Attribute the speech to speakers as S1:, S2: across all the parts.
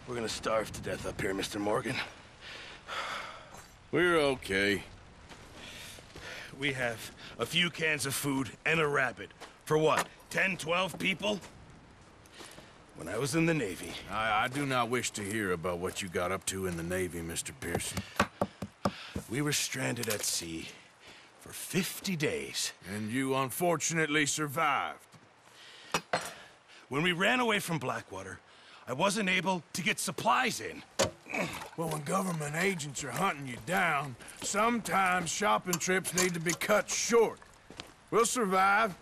S1: We're gonna starve to death up here, Mr. Morgan.
S2: We're okay.
S1: We have a few cans of food and a rabbit. For what, 10, 12 people? When I was in the Navy...
S2: I do not wish to hear about what you got up to in the Navy, Mr. Pearson.
S1: We were stranded at sea for 50 days.
S2: And you unfortunately survived.
S1: When we ran away from Blackwater, I wasn't able to get supplies in.
S2: Well, when government agents are hunting you down, sometimes shopping trips need to be cut short. We'll survive.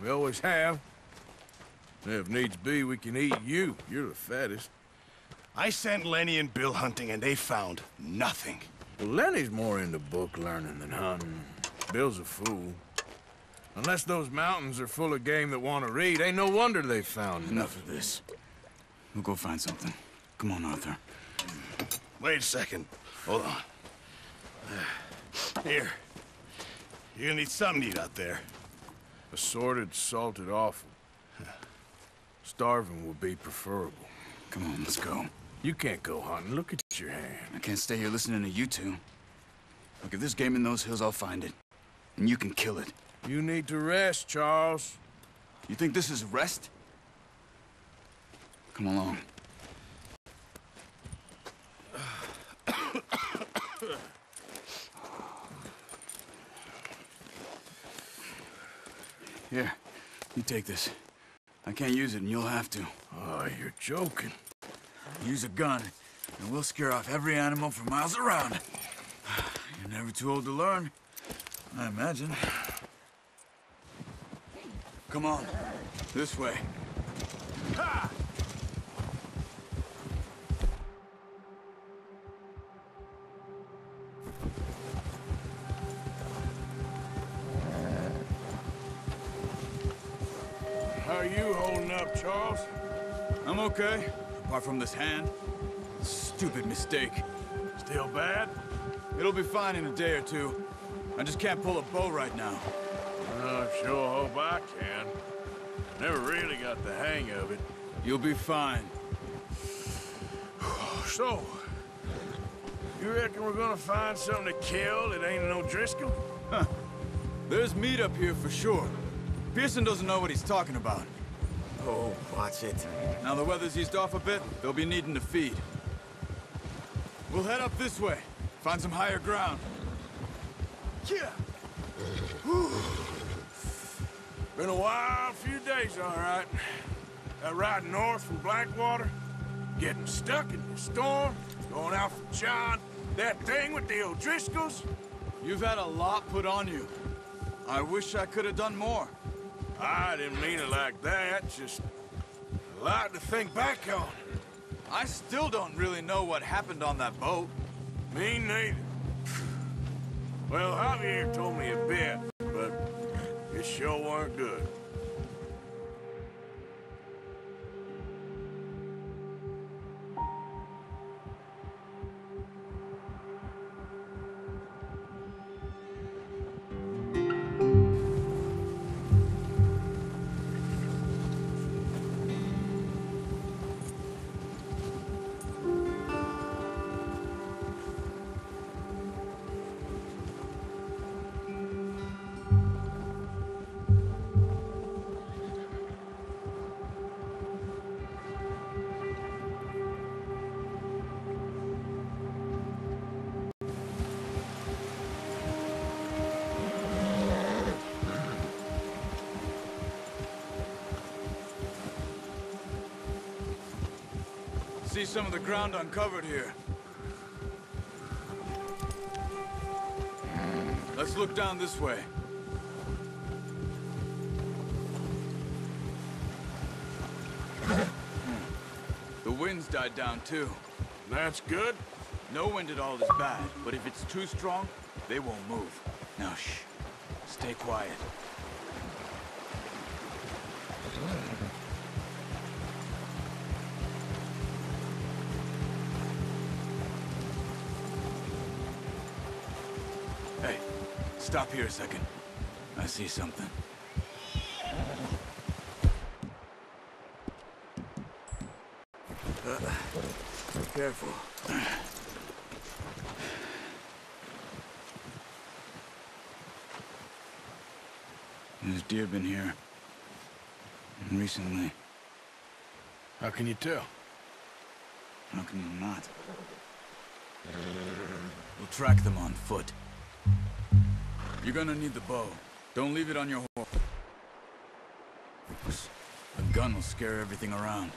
S2: We always have. If needs be, we can eat you. You're the fattest.
S1: I sent Lenny and Bill hunting, and they found nothing.
S2: Well, Lenny's more into book learning than hunting. Bill's a fool. Unless those mountains are full of game that want to read, ain't no wonder they found
S3: Enough of this. We'll go find something. Come on, Arthur.
S1: Wait a second. Hold on. Here. You're gonna need something to eat out there.
S2: Assorted, salted offal. Starving would be preferable.
S3: Come on, let's go.
S2: You can't go hunting. Look at your hand.
S3: I can't stay here listening to you two. Look, if there's game in those hills, I'll find it. And you can kill it.
S2: You need to rest, Charles.
S3: You think this is rest? Come along. Here, you take this. I can't use it, and you'll have to.
S2: Oh, you're joking.
S3: Use a gun, and we'll scare off every animal for miles around. You're never too old to learn, I imagine. Come on, this way. Ha!
S2: How are you holding up, Charles?
S3: I'm okay, apart from this hand. Stupid mistake.
S2: Still bad?
S3: It'll be fine in a day or two. I just can't pull a bow right now.
S2: I sure hope I can. Never really got the hang of it.
S3: You'll be fine.
S2: So, you reckon we're gonna find something to kill that ain't no Driscoll?
S3: Huh. There's meat up here for sure. Pearson doesn't know what he's talking about.
S1: Oh, watch it.
S3: Now the weather's eased off a bit, they'll be needing to feed. We'll head up this way. Find some higher ground.
S2: Yeah. Been a wild few days, all right. That ride north from Blackwater, getting stuck in the storm, going out from John, that thing with the O'Driscolls.
S3: You've had a lot put on you. I wish I could have done more.
S2: I didn't mean it like that, just a lot to think back on.
S3: I still don't really know what happened on that boat.
S2: Me neither. Well, Javier told me a bit, but it sure weren't good.
S3: See some of the ground uncovered here. Let's look down this way. The wind's died down too.
S2: That's good.
S3: No wind at all is bad, but if it's too strong, they won't move. Now shh. Stay quiet. Hey, stop here a second. I see something. Careful. There's deer been here. Recently.
S2: How can you tell?
S3: How can you not? We'll track them on foot. You're gonna need the bow. Don't leave it on your horse. A gun will scare everything around.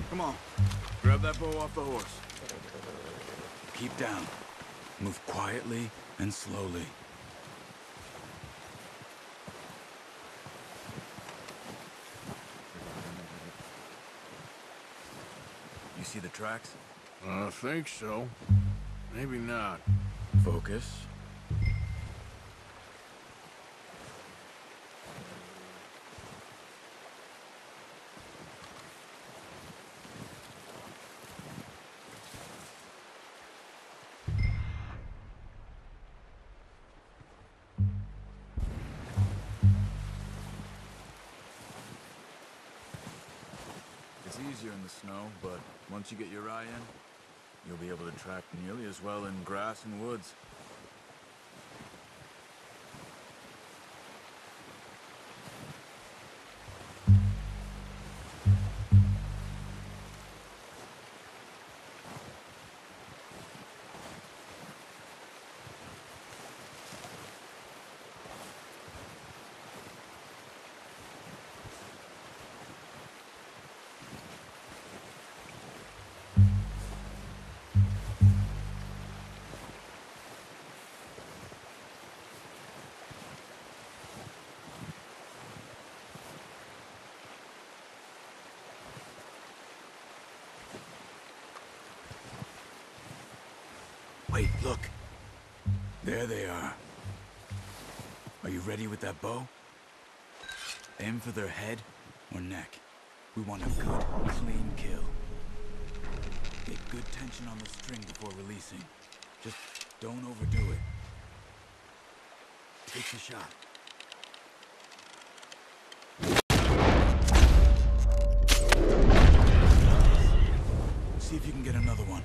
S3: Come on. Grab that bow off the horse. Keep down. Move quietly and slowly. You see the tracks?
S2: I think so. Maybe not.
S3: Focus. It's easier in the snow, but once you get your eye in, you'll be able to track nearly as well in grass and woods. Wait, look. There they are. Are you ready with that bow? Aim for their head or neck. We want a good, clean kill. Get good tension on the string before releasing. Just don't overdo it. Take the shot. See if you can get another one.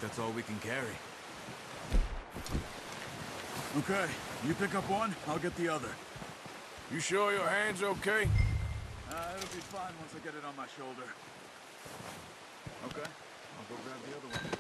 S3: That's all we can carry. Okay, you pick up one, I'll get the other.
S2: You sure your hand's okay?
S3: It'll be fine once I get it on my shoulder. Okay, I'll go grab the other one.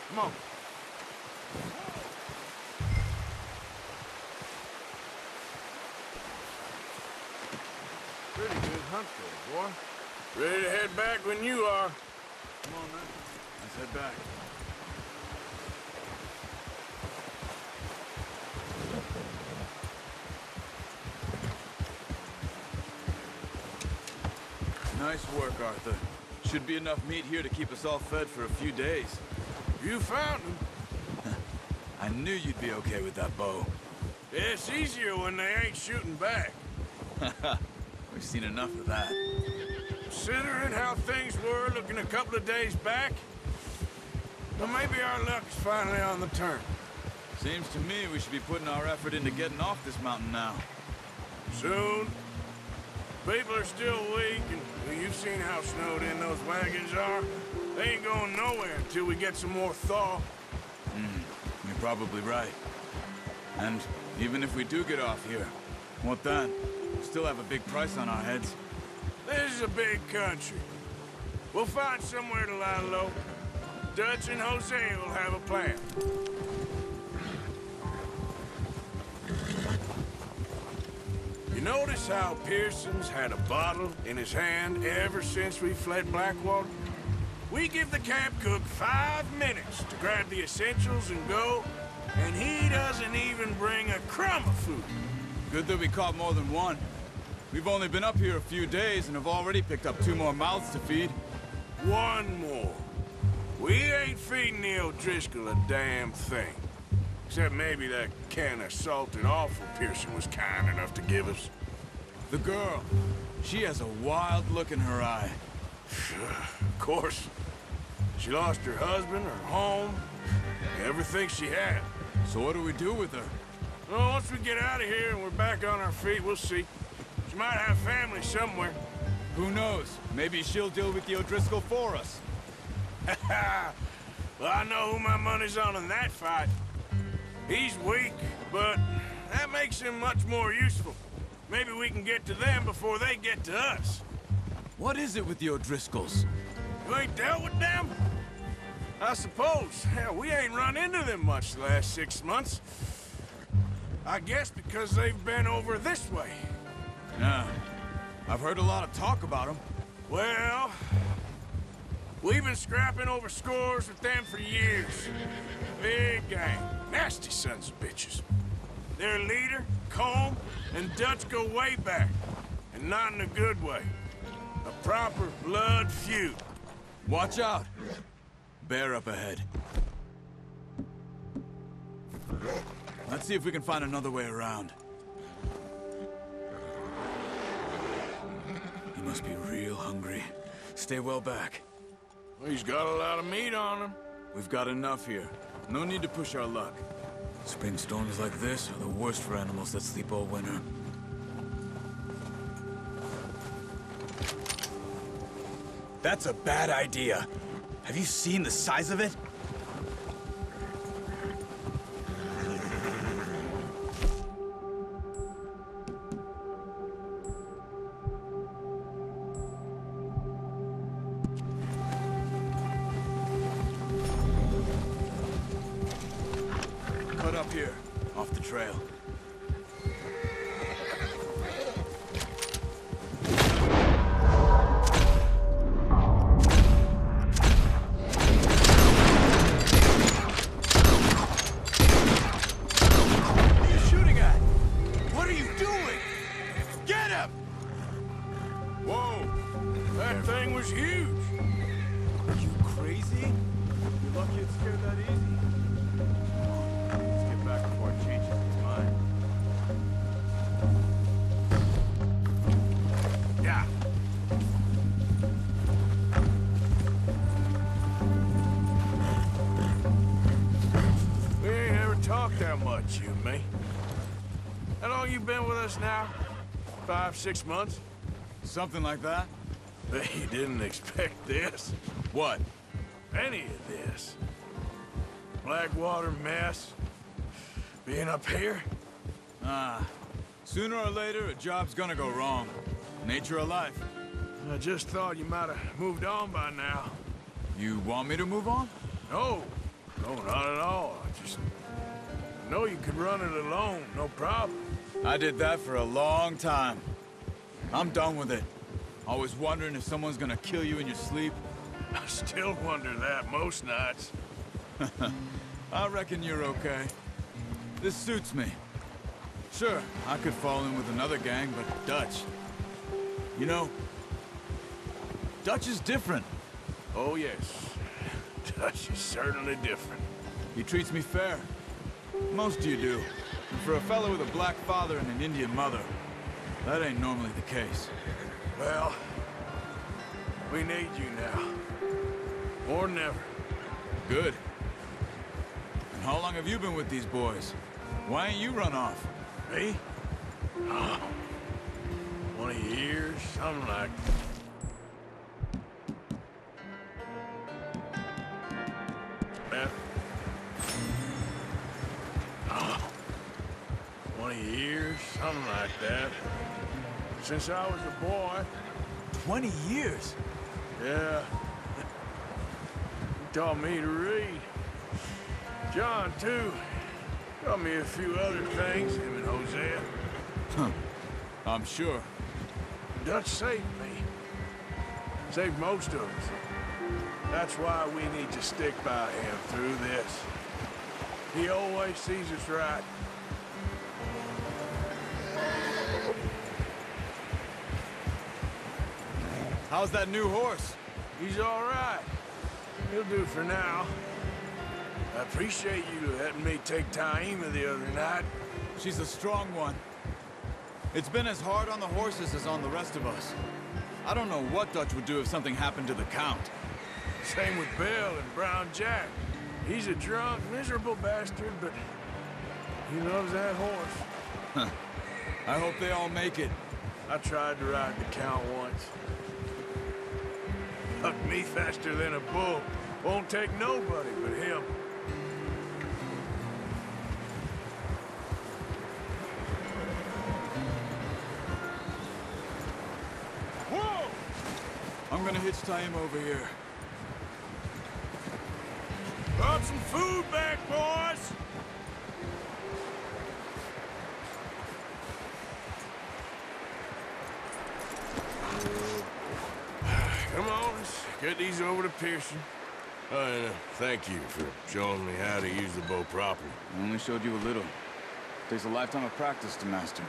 S2: Come on. Pretty good hunt there, boy. Ready to head back when you are.
S3: Come on, man. Let's head back. Nice work, Arthur. Should be enough meat here to keep us all fed for a few days.
S2: You found him.
S3: I knew you'd be okay with that bow.
S2: It's easier when they ain't shooting back.
S3: We've seen enough of that.
S2: Considering how things were looking a couple of days back, well, maybe our luck is finally on the turn.
S3: Seems to me we should be putting our effort into getting off this mountain now.
S2: Soon. People are still weak, and well, you've seen how snowed in those wagons are. They ain't going nowhere until we get some more thaw.
S3: You're probably right. And even if we do get off here, what then? We still have a big price on our heads.
S2: This is a big country. We'll find somewhere to lie low. Dutch and Hosea will have a plan. You notice how Pearson's had a bottle in his hand ever since we fled Blackwater? We give the camp cook 5 minutes to grab the essentials and go, and he doesn't even bring a crumb of food.
S3: Good that we caught more than one. We've only been up here a few days and have already picked up 2 more mouths to feed.
S2: One more. We ain't feeding the O'Driscoll a damn thing. Except maybe that can of salted offal Pearson was kind enough to give us.
S3: The girl, she has a wild look in her eye.
S2: Of course. She lost her husband, her home, everything she had.
S3: So what do we do with her?
S2: Well, once we get out of here and we're back on our feet, we'll see. She might have family somewhere.
S3: Who knows? Maybe she'll deal with the O'Driscoll for us.
S2: Well, I know who my money's on in that fight. He's weak, but that makes him much more useful. Maybe we can get to them before they get to us.
S3: What is it with the O'Driscolls?
S2: You ain't dealt with them? I suppose. Hell, we ain't run into them much the last 6 months. I guess because they've been over this way.
S3: Yeah. I've heard a lot of talk about them.
S2: Well, we've been scrapping over scores with them for years. Big gang. Nasty sons of bitches. Their leader, Colm, and Dutch go way back. And not in a good way. A proper blood feud.
S3: Watch out! Bear up ahead. Let's see if we can find another way around. He must be real hungry. Stay well back.
S2: Well, he's got a lot of meat on him.
S3: We've got enough here. No need to push our luck. Spring storms like this are the worst for animals that sleep all winter.
S4: That's a bad idea. Have you seen the size of it?
S3: Cut up here, off the trail.
S2: Whoa! That thing was huge!
S3: Are you crazy? You're lucky it scared that easy. Let's get back before it changes its mind.
S2: Yeah. We ain't ever talked that much, you and me. How long you been with us now? 5, 6 months?
S3: Something like that?
S2: Bet you didn't expect this.
S3: What?
S2: Any of this. Blackwater mess. Being up here.
S3: Sooner or later, a job's gonna go wrong. Nature of life.
S2: I just thought you might have moved on by now.
S3: You want me to move on?
S2: No, no, not at all. I know you could run it alone, no problem.
S3: I did that for a long time. I'm done with it. Always wondering if someone's gonna kill you in your sleep.
S2: I still wonder that most nights.
S3: I reckon you're okay. This suits me. Sure, I could fall in with another gang, but Dutch... You know, Dutch is different.
S2: Oh, yes. Dutch is certainly different.
S3: He treats me fair. Most of you do. And for a fellow with a black father and an Indian mother, that ain't normally the case.
S2: Well, we need you now. More than ever.
S3: Good. And how long have you been with these boys? Why ain't you run off?
S2: Me? Oh, 20 years, something like that. Oh, 20 years, something like that. Since I was a boy.
S3: 20 years?
S2: Yeah. He taught me to read. John, too. Taught me a few other things, him and Hosea.
S3: Huh. I'm sure.
S2: Dutch saved me. Saved most of us. That's why we need to stick by him through this. He always sees us right.
S3: How's that new horse?
S2: He's all right. He'll do for now. I appreciate you letting me take Taima the other night.
S3: She's a strong one. It's been as hard on the horses as on the rest of us. I don't know what Dutch would do if something happened to the Count.
S2: Same with Bill and Brown Jack. He's a drunk, miserable bastard, but he loves that horse.
S3: I hope they all make it.
S2: I tried to ride the Count once. Hucked me faster than a bull. Won't take nobody but him. Whoa!
S3: I'm gonna hitch Taima over here.
S2: Brought some food back, boys! Come on, let's get these over to Pearson. And thank you for showing me how to use the bow properly.
S3: I only showed you a little. Takes a lifetime of practice to master.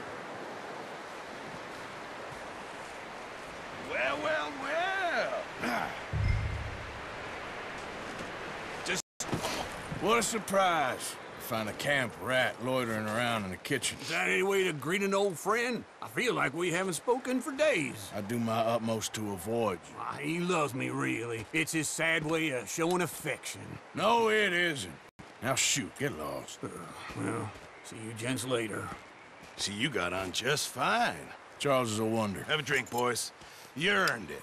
S1: Well, well, well.
S2: What a surprise. Find a camp rat loitering around in the kitchen.
S5: Is that any way to greet an old friend? I feel like we haven't spoken for days.
S2: I do my utmost to avoid you.
S5: Ah, he loves me, really. It's his sad way of showing affection.
S2: No, it isn't. Now shoot, get lost.
S5: Well, see you gents later.
S1: See, you got on just fine.
S2: Charles is a wonder.
S1: Have a drink, boys. You earned it.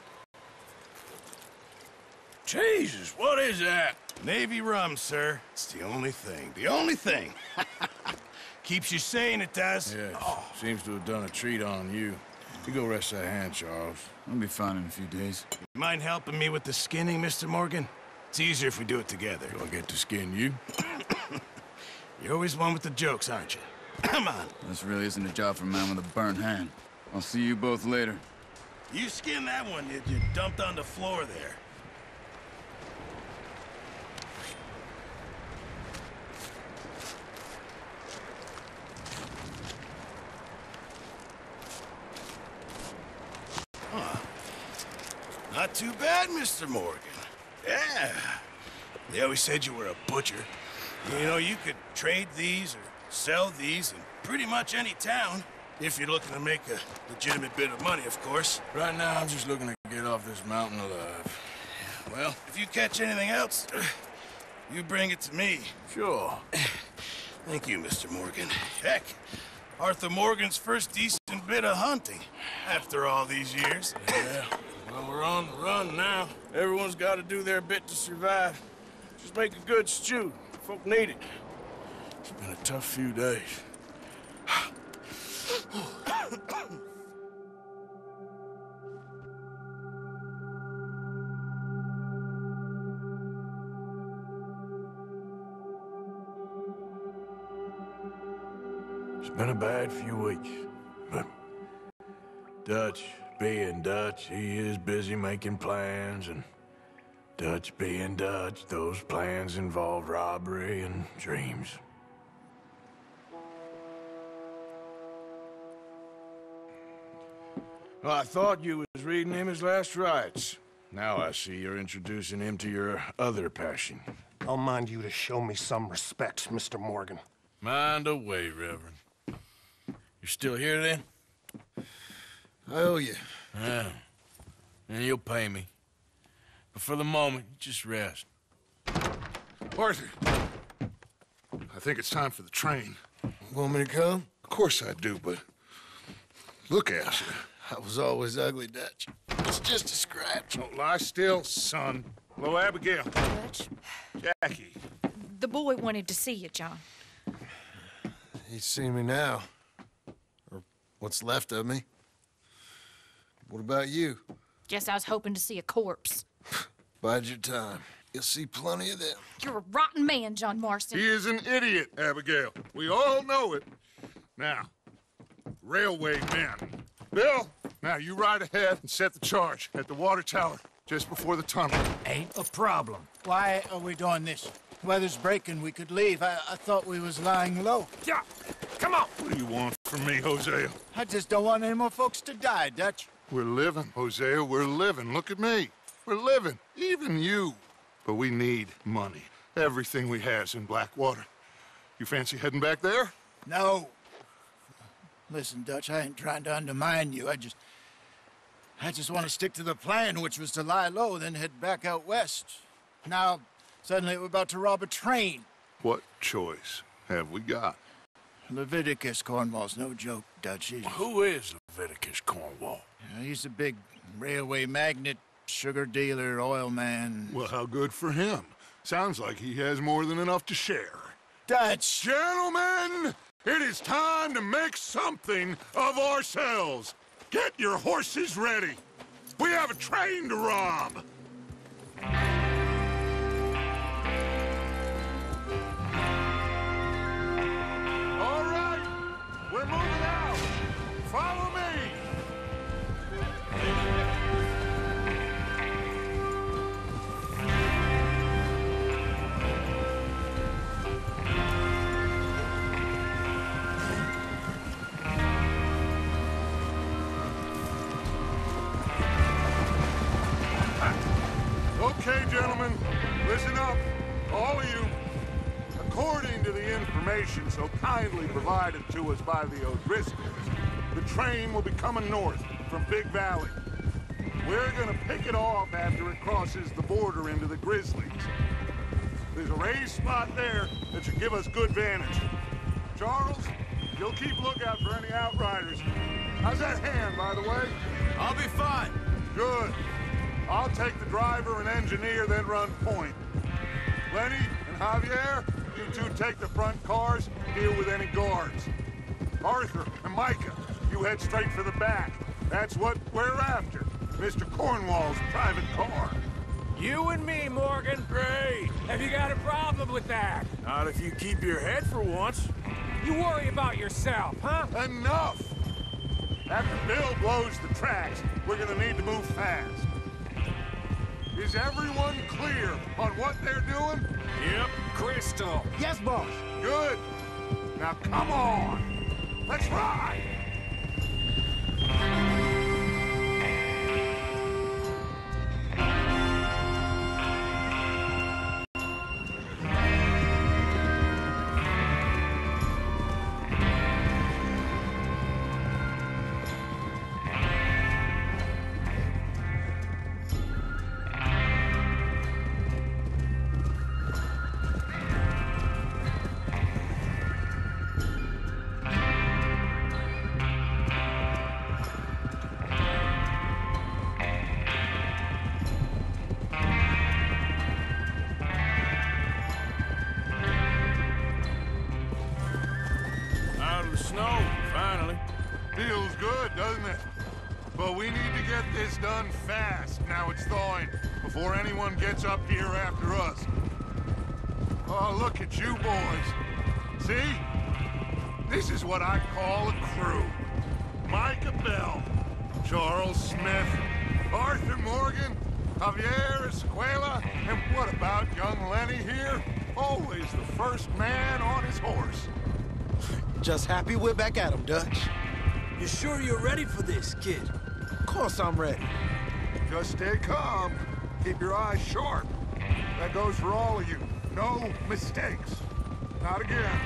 S2: Jesus, what is that?
S1: Navy rum, sir. It's the only thing. The only thing. Keeps you sane, it does.
S2: Yes, seems to have done a treat on you. You go rest that hand, Charles.
S3: I'll be fine in a few days.
S1: You mind helping me with the skinning, Mr. Morgan? It's easier if we do it together.
S2: Do I get to skin you?
S1: You're always one with the jokes, aren't you? Come on.
S3: This really isn't a job for a man with a burnt hand. I'll see you both later.
S1: You skinned that one, did you? Dumped on the floor there. Not too bad, Mr. Morgan. Yeah. They always said you were a butcher. You know, you could trade these or sell these in pretty much any town. If you're looking to make a legitimate bit of money, of course.
S2: Right now, I'm just looking to get off this mountain alive.
S1: Well, if you catch anything else, you bring it to me.
S2: Sure.
S1: Thank you, Mr. Morgan. Heck, Arthur Morgan's first decent bit of hunting after all these years.
S2: Yeah. Well, we're on the run now. Everyone's got to do their bit to survive. Just make a good stew. Folk need it. It's been a tough few days. It's been a bad few weeks, but Dutch being Dutch, he is busy making plans, and Dutch being Dutch, those plans involve robbery and dreams. Well, I thought you was reading him his last rites. Now I see you're introducing him to your other passion.
S6: I'll mind you to show me some respect, Mr. Morgan.
S2: Mind away, Reverend. You're still here, then?
S1: I owe you.
S2: Yeah. And you'll pay me. But for the moment, just rest.
S7: Arthur, I think it's time for the train.
S1: Want me to come?
S7: Of course I do, but look at you.
S1: I was always ugly, Dutch. It's just a scratch.
S7: Don't lie still, son. Hello, Abigail.
S8: Dutch,
S7: Jackie.
S8: the boy wanted to see you, John.
S1: He's seen me now. Or what's left of me. What about you?
S8: Guess I was hoping to see a corpse.
S1: Bide your time. You'll see plenty of them.
S8: You're a rotten man, John Marston.
S7: He is an idiot, Abigail. We all know it. Now, railway men. Bill, now you ride ahead and set the charge at the water tower just before the tunnel.
S9: Ain't a problem. Why are we doing this? Weather's breaking. We could leave. I thought we was lying low.
S7: Yeah, come on. What do you want from me, Hosea?
S9: I just don't want any more folks to die, Dutch.
S7: We're living, Hosea. We're living. Look at me. We're living. Even you. But we need money. Everything we has in Blackwater. You fancy heading back there?
S9: No. Listen, Dutch, I ain't trying to undermine you. I just want to stick to the plan, which was to lie low, then head back out west. Now, suddenly we're about to rob a train.
S7: What choice have we got?
S9: Leviticus Cornwall's no joke, Dutch.
S2: Who is Leviticus Cornwall?
S9: He's a big railway magnate, sugar dealer, oil man.
S7: Well, how good for him. Sounds like he has more than enough to share.
S9: Dutch!
S7: Gentlemen, it is time to make something of ourselves. Get your horses ready. We have a train to rob. All right, we're moving out. Follow me. Okay, gentlemen, listen up, all of you. According to the information so kindly provided to us by the O'Driscolls, the train will be coming north from Big Valley. We're gonna pick it off after it crosses the border into the Grizzlies. There's a raised spot there that should give us good vantage. Charles, you'll keep lookout for any outriders. How's that hand, by the way?
S4: I'll be fine.
S7: Good. I'll take the driver and engineer, then run point. Lenny and Javier, you two take the front cars, deal with any guards. Arthur and Micah, you head straight for the back. That's what we're after. Mr. Cornwall's private car.
S10: You and me, Morgan. Great. Have you got a problem with that?
S2: Not if you keep your head for once.
S10: You worry about yourself, huh?
S7: Enough! After Bill blows the tracks, we're gonna need to move fast. Is everyone clear on what they're doing?
S10: Yep, crystal.
S9: Yes, boss.
S7: Good. Now come on. Let's ride.
S2: Snow, finally.
S7: Feels good, doesn't it? But we need to get this done fast, now it's thawing, before anyone gets up here after us. Oh, look at you boys. See? This is what I call a crew. Micah Bell, Charles Smith, Arthur Morgan, Javier Escuela, and what about young Lenny here? Always the first man on his horse.
S11: Just happy we're back at him, Dutch.
S5: You sure you're ready for this, kid?
S11: Of course I'm ready.
S7: Just stay calm. Keep your eyes sharp. That goes for all of you. No mistakes. Not again.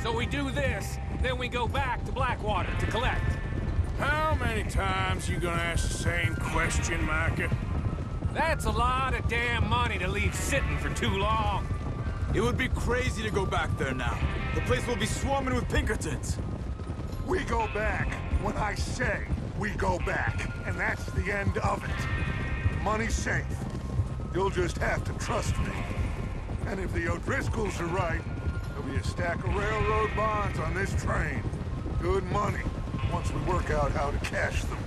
S10: So we do this, then we go back to Blackwater to collect.
S2: How many times you gonna ask the same question, Micah?
S10: That's a lot of damn money to leave sitting for too long.
S3: It would be crazy to go back there now. The place will be swarming with Pinkertons.
S7: We go back when I say we go back, and that's the end of it. Money's safe. You'll just have to trust me. And if the O'Driscolls are right, there'll be a stack of railroad bonds on this train. Good money, once we work out how to cash them.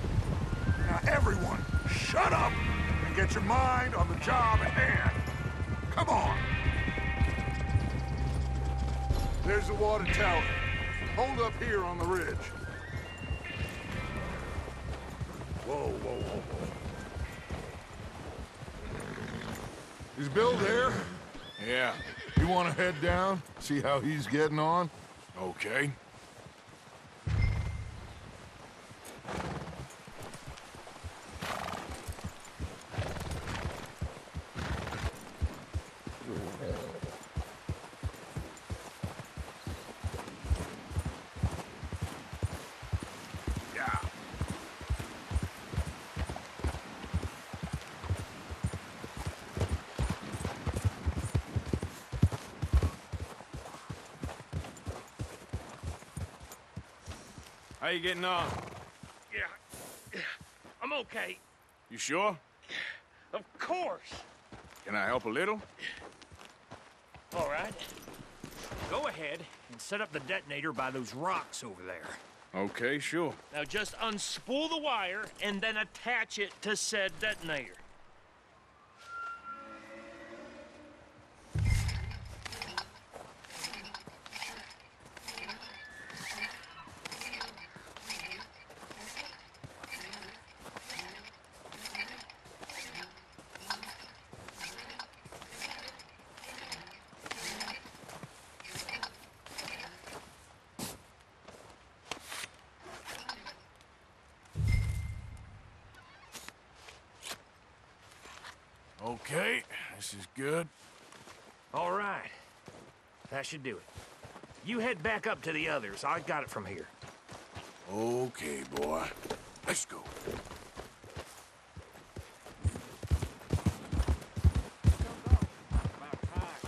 S7: Now everyone, shut up and get your mind on the job at hand. Come on. There's the water tower. Hold up here on the ridge. Whoa, whoa, whoa, whoa. Is Bill there?
S2: Yeah.
S7: You want to head down? See how he's getting on?
S2: Okay. How you getting on?
S10: Yeah, I'm okay.
S2: You sure?
S10: Of course.
S2: Can I help a little?
S10: All right. Go ahead and set up the detonator by those rocks over there.
S2: Okay, sure.
S10: Now just unspool the wire and then attach it to said detonator.
S2: Okay, this is good.
S10: All right. That should do it. You head back up to the others. I got it from here.
S2: Okay, boy. Let's go.
S10: About time.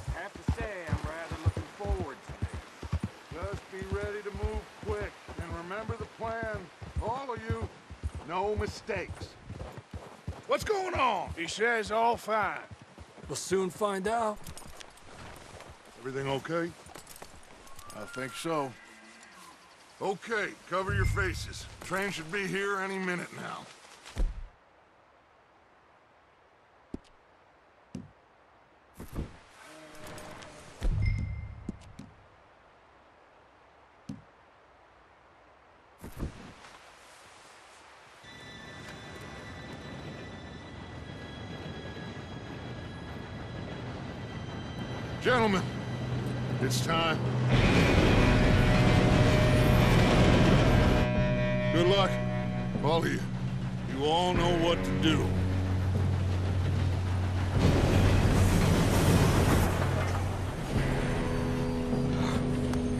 S10: I have to say, I'm rather looking forward to this.
S7: Just be ready to move quick. And remember the plan. All of you, no mistakes. What's going on?
S2: He says all fine.
S5: We'll soon find out.
S7: Everything okay?
S2: I think so.
S7: Okay, cover your faces. Train should be here any minute now. Gentlemen, it's time. Good luck, all of you. You all know what to do.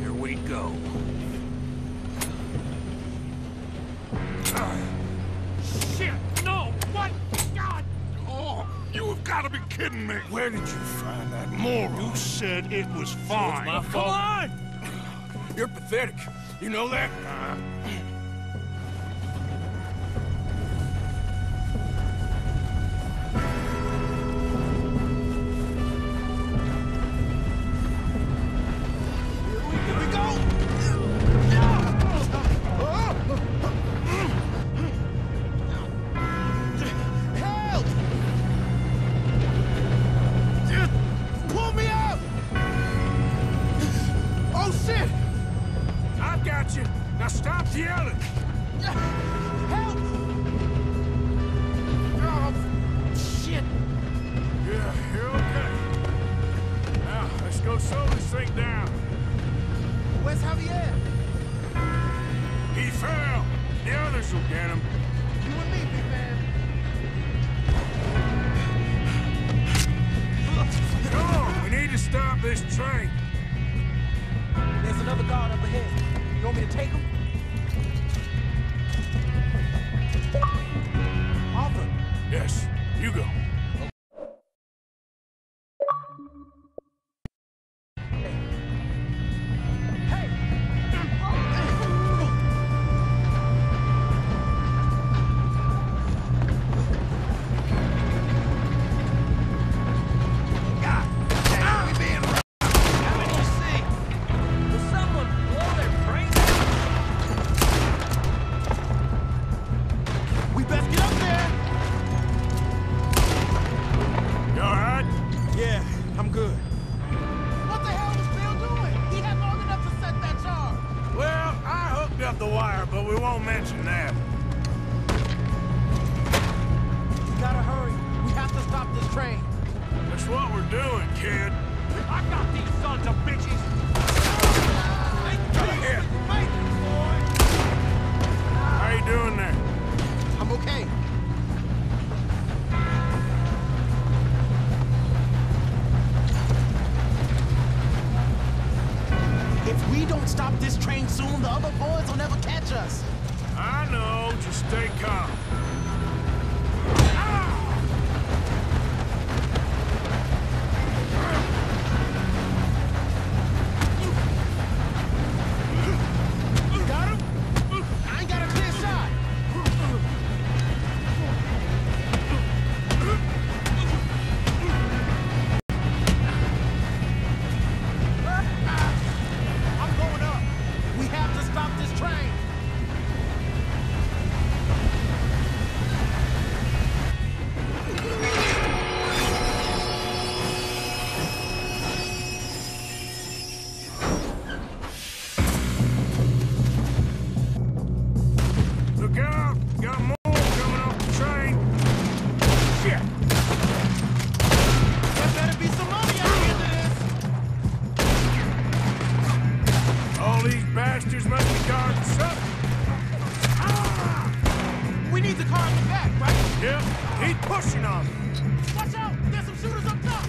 S10: Here we go. Shit! No! What? God!
S7: Oh, you have got to be kidding me.
S2: Where did you find that moron?
S7: You said it was fine.
S2: My fault. Come on! You're pathetic. You know that?
S11: Here we go! Help! Pull me out! Oh, shit!
S2: train.
S11: There's another guard up ahead. You want me to take him? Arthur.
S2: Yes, you go. Up the wire, but we won't mention that.
S11: We gotta hurry. We have to stop this train.
S2: That's what we're doing, kid.
S10: I got these sons of bitches!
S2: Come here. How you doing there?
S11: I'm okay. If we don't stop this train soon, the other boys will never catch us.
S2: I know. Just stay calm.
S11: Got him? I ain't got a clear shot. I'm going up. We have to stop this train.
S2: Look out! Got more coming off the train. Shit!
S11: There better be some money at the end of this.
S2: All these bastards must be guarding something.
S11: We need the car in the back, right?
S2: Yep, keep pushing on them.
S11: Watch out! There's some shooters up top!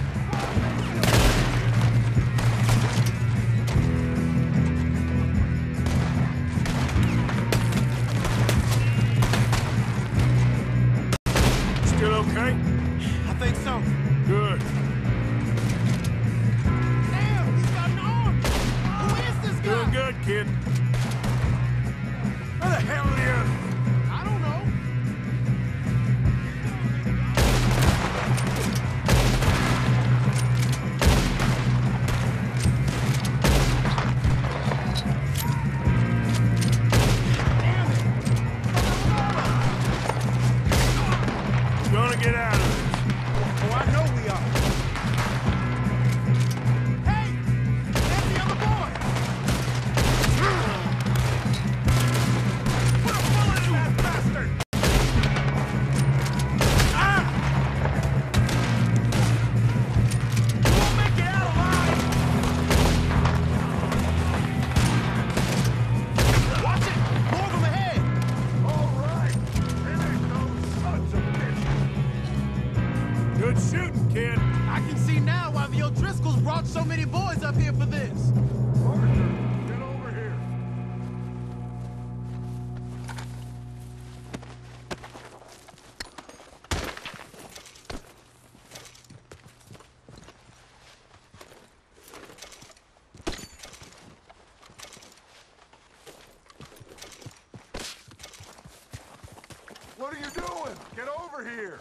S2: Still okay?
S11: I think so.
S2: Good.
S11: Damn, he's got an arm! Who is this guy?
S2: Doing good, kid. Where the hell are the others?
S11: I don't know. Damn it!
S2: We're gonna get out of this.
S11: Oh, I know we are. Hey! There's the other boy! Put a bullet in that bastard! Ah! You won't make it out alive! Watch it! More of them ahead!
S7: All right. Finish those sons of bitches.
S2: Good shooting, kid.
S11: I can see now why the O'Driscolls brought so many boys up here for this.
S7: Arthur, get over here. What are you doing? Get over here.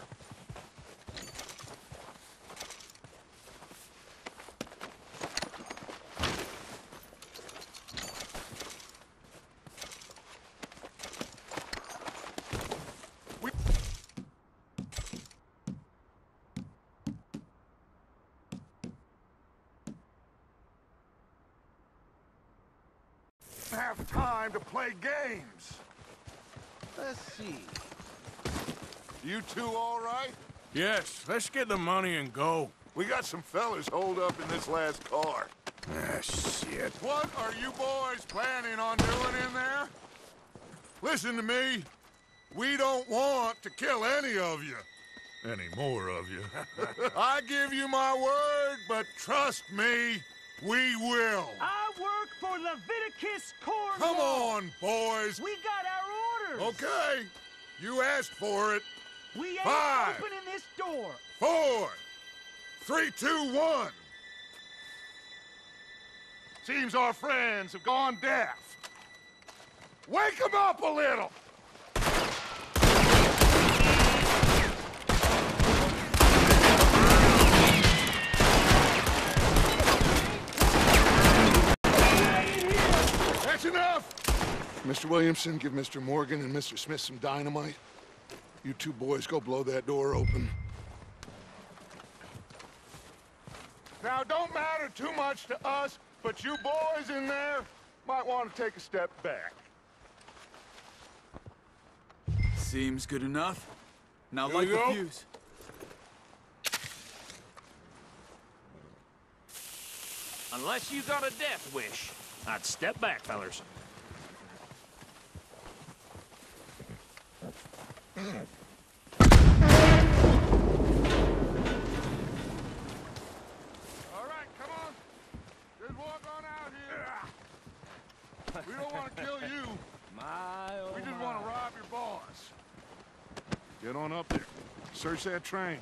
S7: Have time to play games.
S11: Let's see.
S7: You two all right?
S2: Yes, let's get the money and go.
S7: We got some fellas holed up in this last car.
S2: Ah, shit.
S7: What are you boys planning on doing in there? Listen to me. We don't want to kill any of you. Any more of you. I give you my word, but trust me, We will.
S10: I work for Leviticus Corps.
S7: Come on, boys.
S10: We got our orders.
S7: Okay. You asked for it.
S10: We ain't
S7: 5,
S10: opening this door.
S7: 4, 3, 2, 1. Seems our friends have gone deaf. Wake them up a little. That's enough! Mr. Williamson, give Mr. Morgan and Mr. Smith some dynamite. You two boys go blow that door open. Now, it don't matter too much to us, but you boys in there might want to take a step back.
S3: Seems good enough. Now
S7: Here
S3: light
S7: we
S3: the
S7: go.
S3: fuse.
S10: Unless you got a death wish, I'd step back, fellers.
S7: All right, come on. Just walk on out here. We don't want to kill you. We just want to rob your boss. Get on up there. Search that train.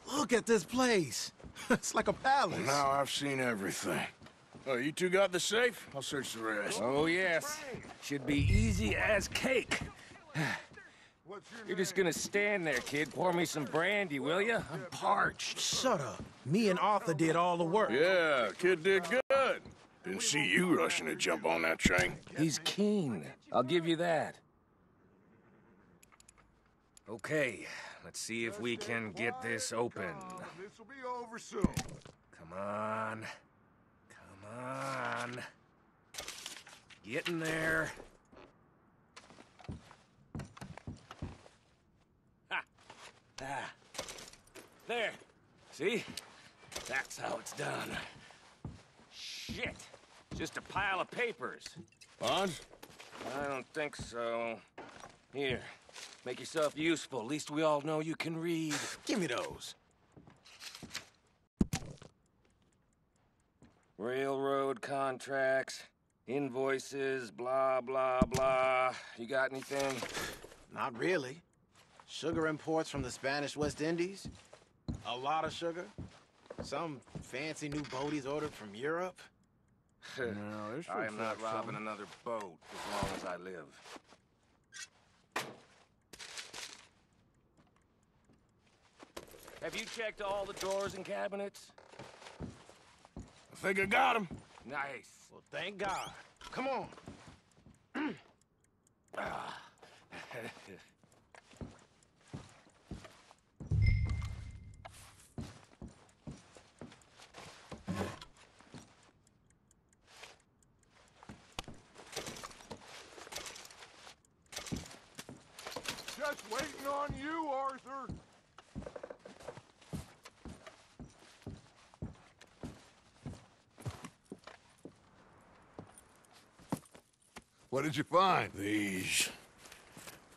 S11: Look at this place. It's like a palace.
S2: Now I've seen everything. Oh, you two got the safe? I'll search the rest.
S12: Oh, yes. Should be easy as cake. You're just gonna stand there, kid. Pour me some brandy, will you? I'm parched.
S11: Shut up. Me and Arthur did all the work.
S2: Yeah, kid did good. Didn't see you rushing to jump on that train.
S12: He's keen. I'll give you that. Okay, let's see if we can get this open.
S7: This will be over soon.
S12: Come on. Come on. Get in there. Ha! Ah. There. See? That's how it's done. Shit. Just a pile of papers.
S2: Bonds?
S12: I don't think so. Here. Make yourself useful. At least we all know you can read.
S11: Give me those.
S12: Railroad contracts, invoices, blah, blah, blah. You got anything?
S11: Not really. Sugar imports from the Spanish West Indies. A lot of sugar. Some fancy new boat he's ordered from Europe.
S12: I am not robbing another boat as long as I live. Have you checked all the drawers and cabinets?
S2: I think I got him.
S12: Nice.
S11: Well, thank God. Come on.
S7: Just waiting on you, Arthur. What did you find?
S2: These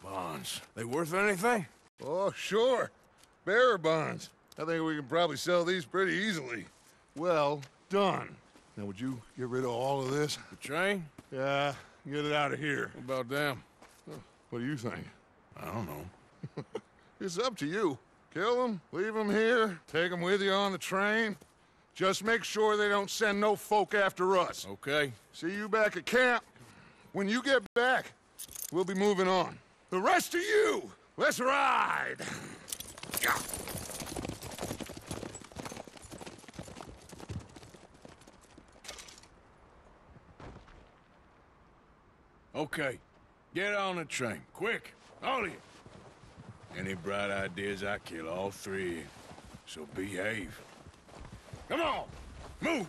S2: bonds. They worth anything?
S7: Oh, sure. Bearer bonds. I think we can probably sell these pretty easily. Well done. Now, would you get rid of all of this?
S2: The train?
S7: Yeah, get it out of here.
S2: What about them?
S7: What do you think?
S2: I don't know.
S7: It's up to you. Kill them, leave them here, take them with you on the train. Just make sure they don't send no folk after us.
S2: Okay.
S7: See you back at camp. When you get back, we'll be moving on. The rest of you, let's ride!
S2: Okay. Get on the train. Quick. All of you. Any bright ideas, I kill all three. So behave. Come on! Move!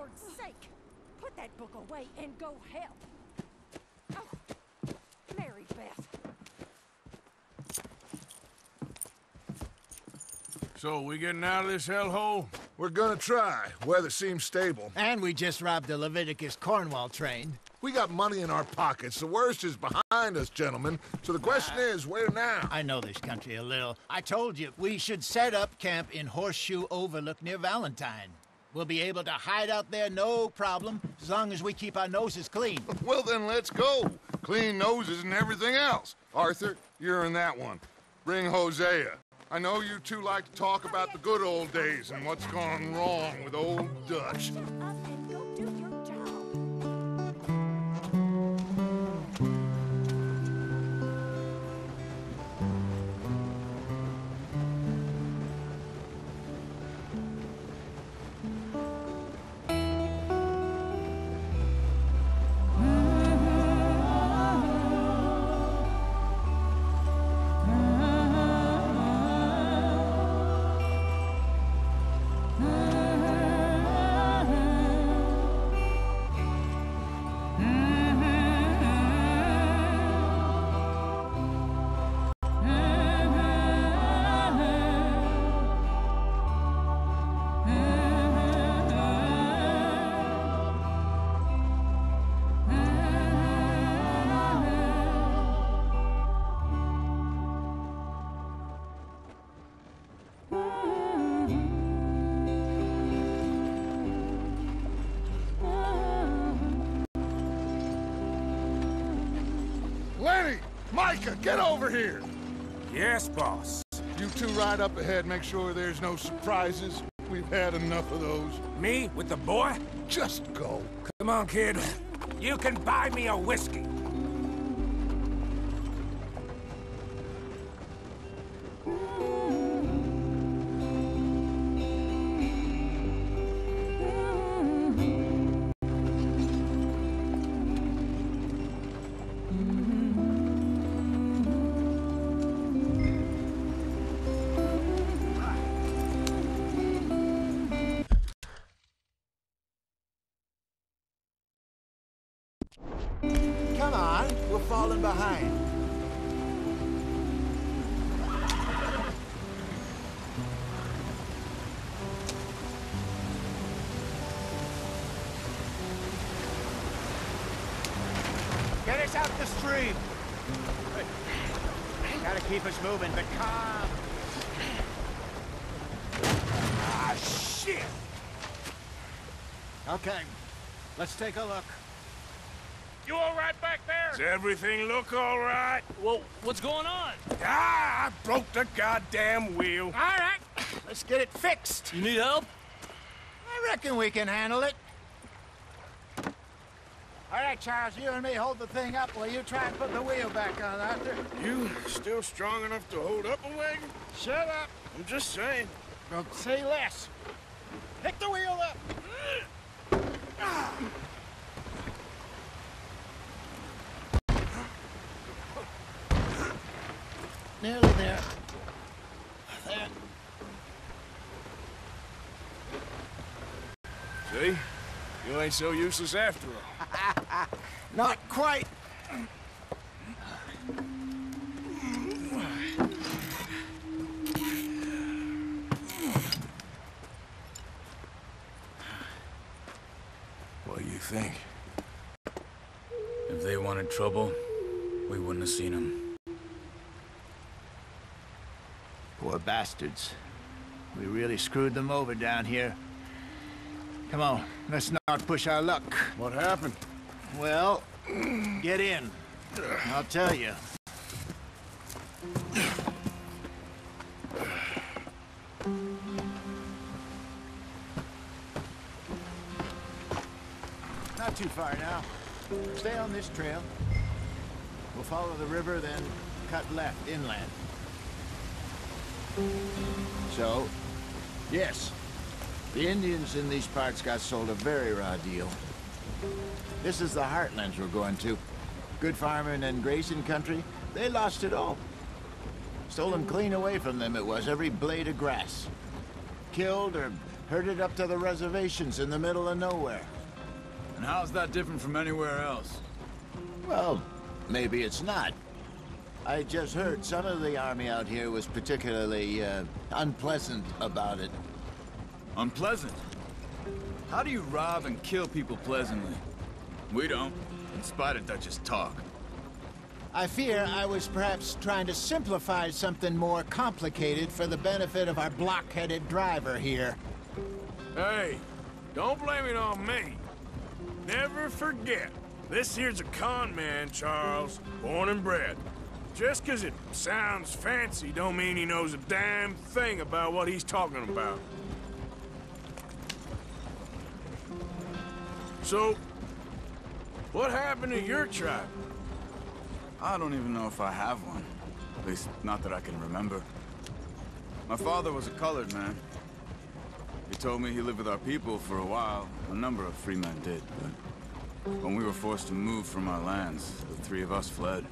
S13: Lord's sake! Put that book away and go help. Oh, Mary Beth.
S2: So, we getting out of this hellhole?
S7: We're gonna try. Weather seems stable.
S9: And we just robbed the Leviticus Cornwall train.
S7: We got money in our pockets. The worst is behind us, gentlemen. So the question is, where now?
S9: I know this country a little. I told you, we should set up camp in Horseshoe Overlook near Valentine. We'll be able to hide out there, no problem, as long as we keep our noses clean.
S7: Well, then let's go. Clean noses and everything else. Arthur, you're in that one. Bring Hosea. I know you two like to talk about the good old days and what's gone wrong with old Dutch.
S13: Shut up and go do your job.
S7: Lenny! Micah, get over here!
S12: Yes, boss.
S7: You two ride up ahead, make sure there's no surprises. We've had enough of those.
S12: Me with the boy?
S7: Just go.
S12: Come on, kid. You can buy me a whiskey.
S9: Come on, we're falling behind. Get us out the stream. Gotta keep us moving, but calm.
S12: Ah, shit!
S9: Okay, let's take a look.
S10: You all right back there?
S2: Does everything look all right?
S10: Well, what's going on?
S2: Ah, I broke the goddamn wheel.
S9: All right, let's get it fixed.
S10: You need help?
S9: I reckon we can handle it. All right, Charles, you and me hold the thing up while you try and put the wheel back on, Arthur.
S2: You still strong enough to hold up a wagon?
S9: Shut up.
S2: I'm just saying.
S9: Don't say less. Pick the wheel up. Nearly there. There.
S2: See? You ain't so useless after all.
S9: Not quite.
S2: What do you think?
S3: If they wanted trouble, we wouldn't have seen them.
S9: Poor bastards. We really screwed them over down here. Come on, let's not push our luck.
S7: What happened?
S9: Well, get in. I'll tell you. Not too far now. Stay on this trail. We'll follow the river, then cut left inland. So, yes, the Indians in these parts got sold a very raw deal. This is the heartlands we're going to. Good farming and grazing country, they lost it all. Stolen clean away from them it was, every blade of grass. Killed or Herded up to the reservations in the middle of nowhere.
S3: And how's that different from anywhere else?
S9: Well, maybe it's not. I just heard some of the army out here was particularly, unpleasant about it.
S3: Unpleasant? How do you rob and kill people pleasantly? We don't, in spite of Dutch's talk.
S9: I fear I was perhaps trying to simplify something more complicated for the benefit of our block-headed driver here.
S2: Hey, don't blame it on me. Never forget, this here's a con man, Charles, born and bred. Just 'cause it sounds fancy don't mean he knows a damn thing about what he's talking about. So, what happened to your tribe?
S3: I don't even know if I have one. At least, not that I can remember. My father was a colored man. He told me he lived with our people for a while. A number of free men did, but when we were forced to move from our lands, the three of us fled.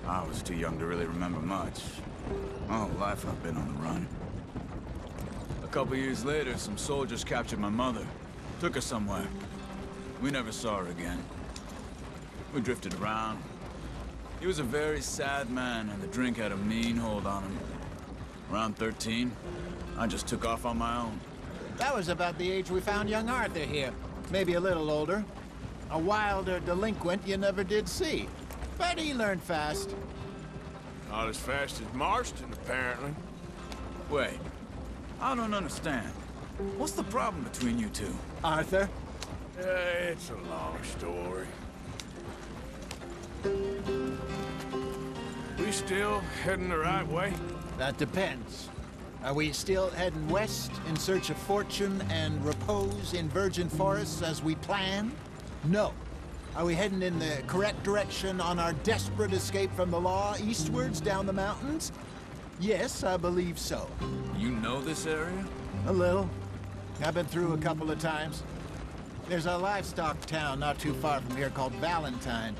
S3: I was too young to really remember much. My whole life I've been on the run. A couple years later, some soldiers captured my mother. Took her somewhere. We never saw her again. We drifted around. He was a very sad man, and the drink had a mean hold on him. Around 13, I just took off on my own.
S9: That was about the age we found young Arthur here. Maybe a little older. A wilder delinquent you never did see. But he learned fast.
S2: Not as fast as Marston, apparently.
S3: Wait, I don't understand. What's the problem between you two?
S9: Arthur?
S2: It's a long story. We still heading the right way?
S9: That depends. Are we still heading west in search of fortune and repose in virgin forests as we planned? No. Are we heading in the correct direction on our desperate escape from the law eastwards down the mountains? Yes, I believe so.
S3: You know this area?
S9: A little. I've been through a couple of times. There's a livestock town not too far from here called Valentine.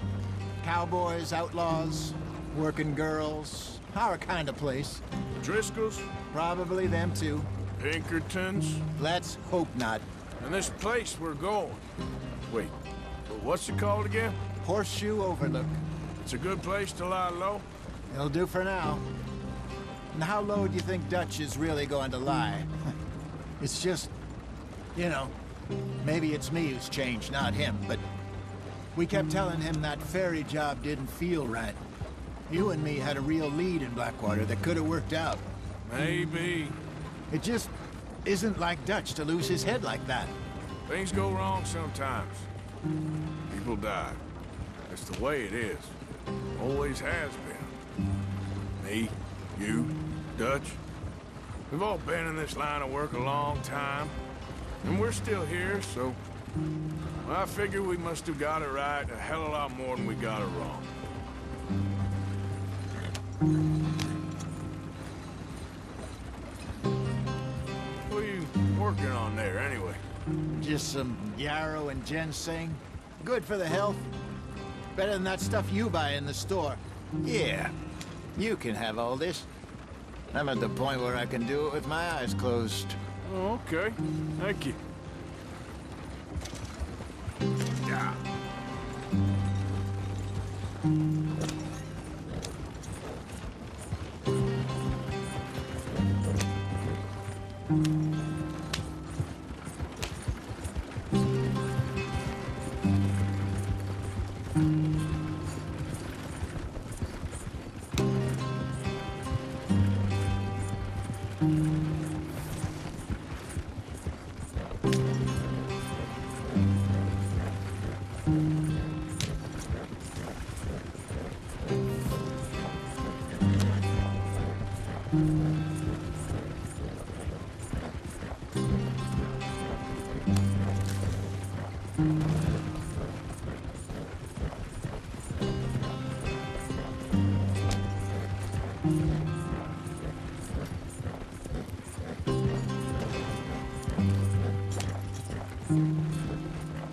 S9: Cowboys, outlaws, working girls, our kind of place.
S2: Driscolls?
S9: Probably them too.
S2: Pinkertons?
S9: Let's hope not.
S2: And this place we're going. Wait, what's it called again?
S9: Horseshoe Overlook.
S2: It's a good place to lie low?
S9: It'll do for now. And how low do you think Dutch is really going to lie? It's just, you know, maybe it's me who's changed, not him, but we kept telling him that ferry job didn't feel right. You and me had a real lead in Blackwater that could have worked out.
S2: Maybe.
S9: It just isn't like Dutch to lose his head like that.
S2: Things go wrong sometimes. People die. That's the way it is. Always has been. Me, you, Dutch. We've all been in this line of work a long time. And we're still here, so... well, I figure we must have got it right a hell of a lot more than we got it wrong. What are you working on there, anyway?
S9: Just some yarrow and ginseng. Good for the health. Better than that stuff you buy in the store. Yeah, you can have all this. I'm at the point where I can do it with my eyes closed.
S2: Oh, okay. Thank you. Yeah.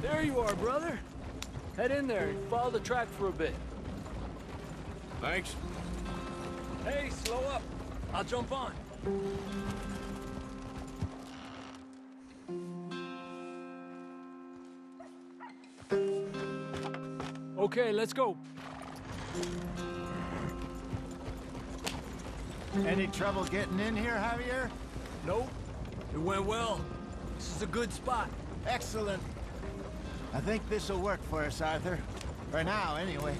S14: There you are, brother. Head in there and follow the track for a bit.
S2: Thanks.
S14: Hey, slow up. I'll jump on. Okay, let's go.
S9: Any trouble getting in here, Javier?
S14: Nope. It went well. This is a good spot.
S9: Excellent. I think this'll work for us, Arthur. For now, anyway.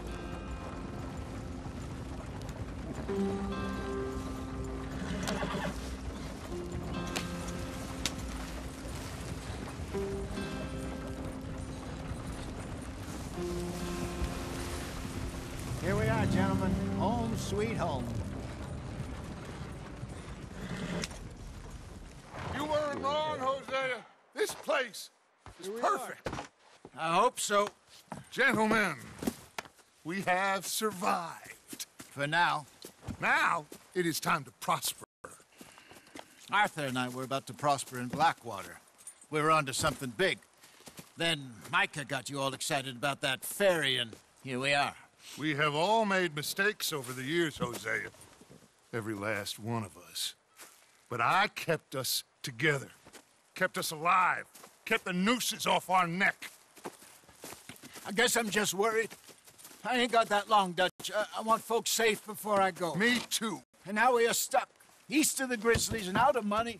S9: Here we are, gentlemen. Home sweet home.
S7: You weren't wrong, Hosea. This place is perfect.
S9: I hope so.
S7: Gentlemen, we have survived.
S9: For now.
S7: Now, it is time to prosper.
S9: Arthur and I were about to prosper in Blackwater. We were onto something big. Then Micah got you all excited about that ferry, and here we are.
S7: We have all made mistakes over the years, Hosea. Every last one of us. But I kept us together. Kept us alive. Kept the nooses off our neck.
S9: I guess I'm just worried. I ain't got that long, Dutch. I want folks safe before I go.
S7: Me too.
S9: And now we are stuck, east of the Grizzlies and out of money,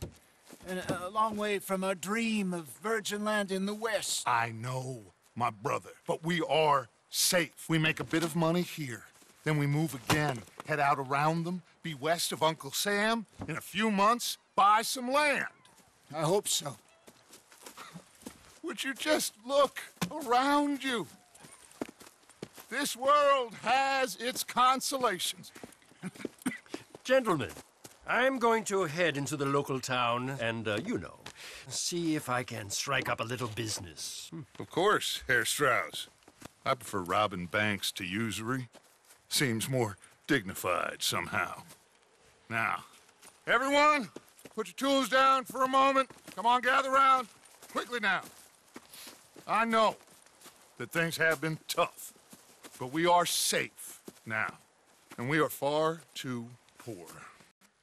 S9: and a long way from a dream of virgin land in the west.
S7: I know, my brother, but we are safe. We make a bit of money here, then we move again, head out around them, be west of Uncle Sam, in a few months, buy some land.
S9: I hope so.
S7: Would you just look around you? This world has its consolations.
S10: Gentlemen, I'm going to head into the local town and, you know, see if I can strike up a little business.
S7: Of course, Herr Strauss. I prefer robbing banks to usury. Seems more dignified somehow. Now, everyone, put your tools down for a moment. Come on, gather round. Quickly now. I know that things have been tough, but we are safe now, and we are far too poor.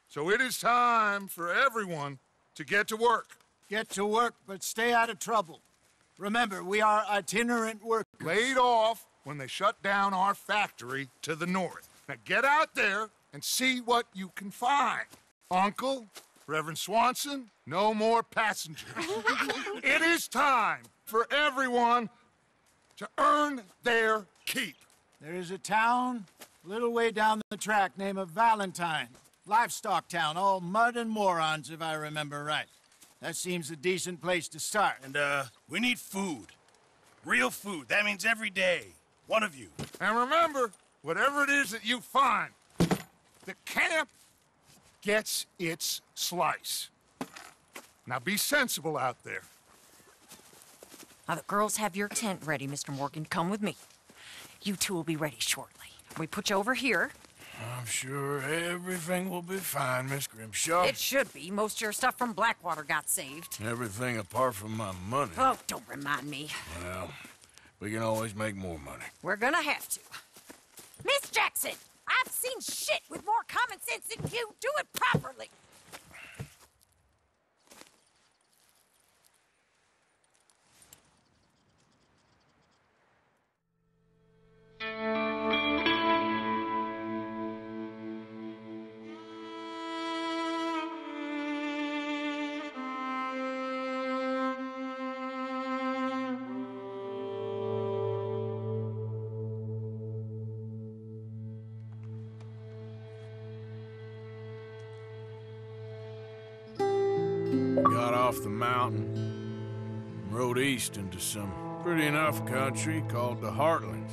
S7: So it is time for everyone to get to work.
S9: Get to work, but stay out of trouble. Remember, we are itinerant workers.
S7: Laid off when they shut down our factory to the north. Now get out there and see what you can find. Uncle, Reverend Swanson, no more passengers. It is time for everyone to earn their keep.
S9: There is a town a little way down the track named Valentine. Livestock town, all mud and morons, if I remember right. That seems a decent place to start.
S1: And, we need food. Real food. That means every day. One of you.
S7: And remember, whatever it is that you find, the camp gets its slice. Now be sensible out there.
S13: Now, the girls have your tent ready, Mr. Morgan. Come with me. You two will be ready shortly. We put you over here.
S2: I'm sure everything will be fine, Miss Grimshaw.
S13: It should be. Most of your stuff from Blackwater got saved.
S2: Everything apart from my money.
S13: Oh, don't remind me.
S2: Well, we can always make more money.
S13: We're gonna have to. Miss Jackson, I've seen shit with more common sense than you. Do it properly.
S2: Got off the mountain, rode east into some pretty enough country called the Heartlands.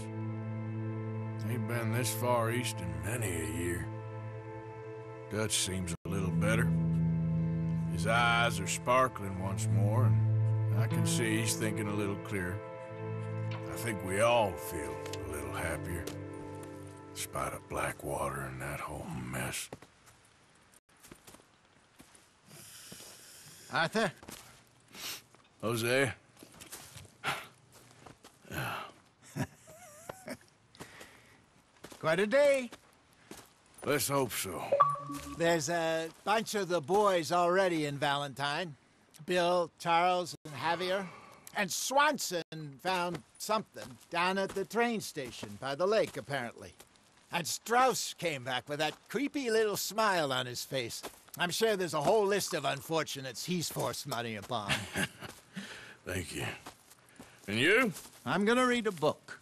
S2: Ain't been this far east in many a year. Dutch seems a little better. His eyes are sparkling once more, and I can see he's thinking a little clearer. I think we all feel a little happier, in spite of Blackwater and that whole mess.
S9: Arthur?
S2: Jose?
S9: Quite a day.
S2: Let's hope so.
S9: There's a bunch of the boys already in Valentine. Bill, Charles, and Javier. And Swanson found something down at the train station by the lake, apparently. And Strauss came back with that creepy little smile on his face. I'm sure there's a whole list of unfortunates he's forced money upon.
S2: Thank you. And you?
S9: I'm gonna read a book.